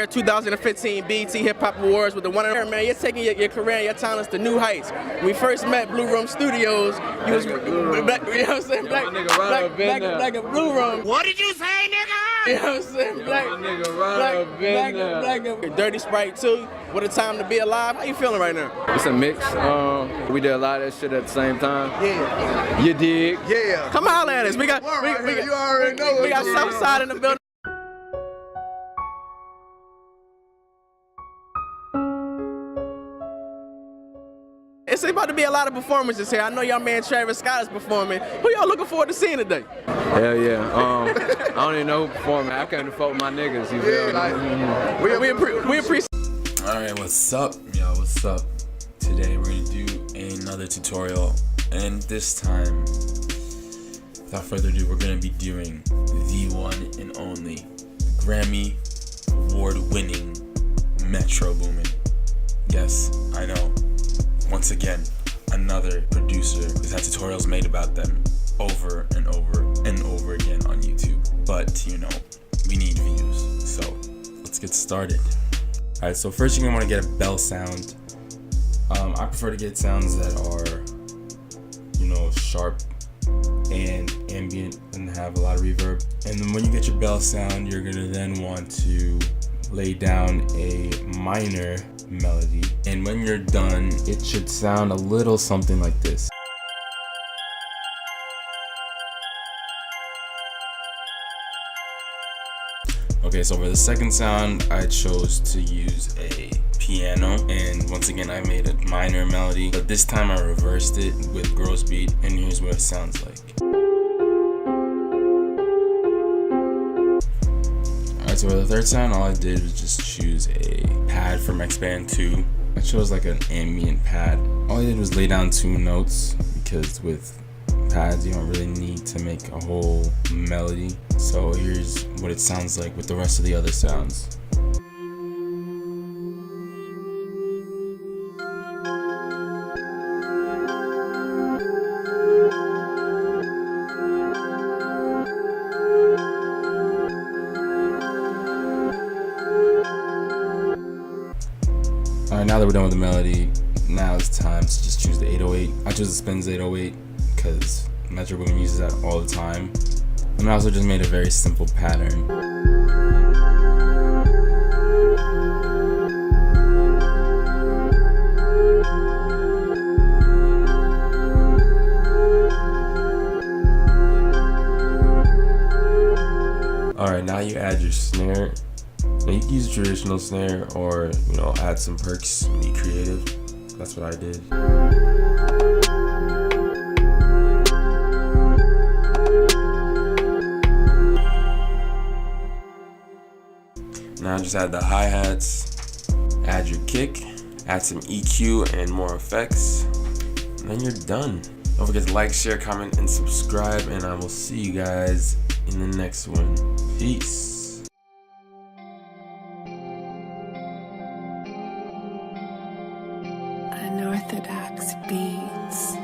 3rd, 2015 BET Hip Hop Awards with the one and only, man. You're taking your career and your talents to new heights. When we first met Blue Room Studios, you was black, you know what I'm saying? Black and Blue Room. What did you say, nigga? You know what I'm saying? Black and Dirty Sprite 2. What a time to be alive. How you feeling right now? It's a mix. We did a lot of that shit at the same time. Yeah. You dig? Yeah. Come holler at us. We got you already know we got Southside in the building. It's about to be a lot of performances here. I know y'all man Travis Scott is performing. Who y'all looking forward to seeing today? Hell yeah. I don't even know who performing. I couldn't fuck with my niggas. You feel me? We appreciate. Alright, what's up, y'all? What's up? Today we're gonna do another tutorial, and this time, without further ado, we're gonna be doing the one and only Grammy award-winning Metro Boomin. Yes, I know. Once again, another producer who's had tutorials made about them over and over and over again on YouTube. But, you know, we need views, so let's get started. Alright, so first you're gonna want to get a bell sound. I prefer to get sounds that are, you know, sharp and ambient and have a lot of reverb. And then when you get your bell sound, you're gonna then want to lay down a minor melody, and when you're done, it should sound a little something like this. Okay, so for the second sound, I chose to use a piano, and once again I made a minor melody, but this time I reversed it with gross beat, and here's what it sounds like. Alright, so for the third sound, all I did was just choose a pad from X-Band 2. I chose like an ambient pad. All I did was lay down 2 notes, because with pads you don't really need to make a whole melody. So here's what it sounds like with the rest of the other sounds. Alright, now that we're done with the melody, now it's time to just choose the 808. I chose the Spins 808 because Metro Boomin uses that all the time. And I also just made a very simple pattern. Alright, now you add your snare. Now you can use a traditional snare or, you know, add some perks and be creative. That's what I did. Now just add the hi-hats, add your kick, add some EQ and more effects, and then you're done. Don't forget to like, share, comment, and subscribe, and I will see you guys in the next one. Peace. Unorthodox beats.